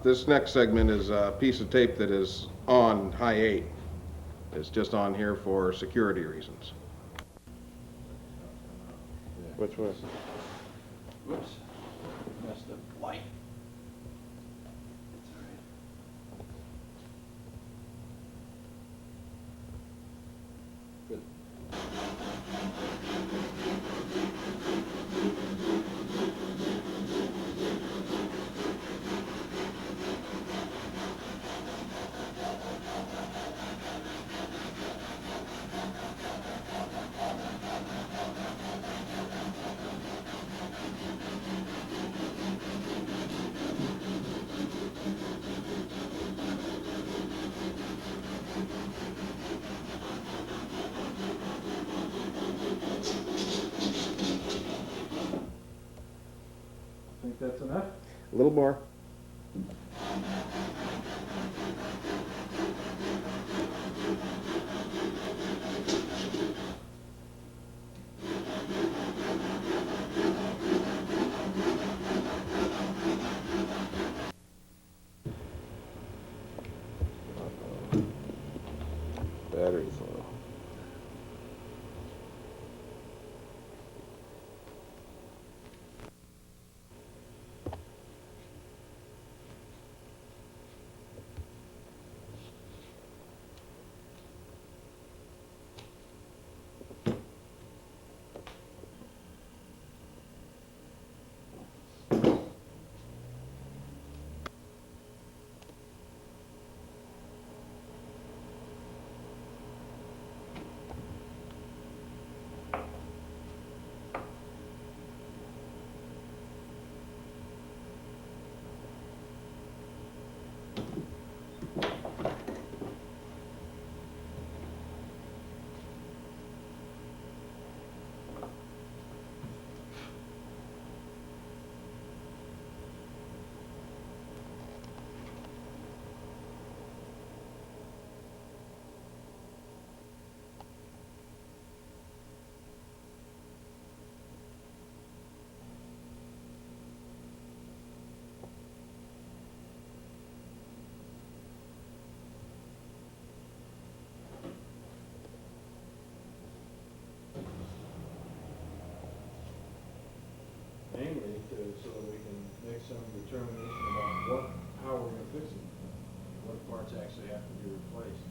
This next segment is a piece of tape that is on high 8. It's just on here for security reasons. Which one? Whoops, messed up light. It's all right. Good. Think that's enough? A little more. Battery's low. Mainly so that we can make some determination about how we're gonna fix it, what parts actually have to be replaced.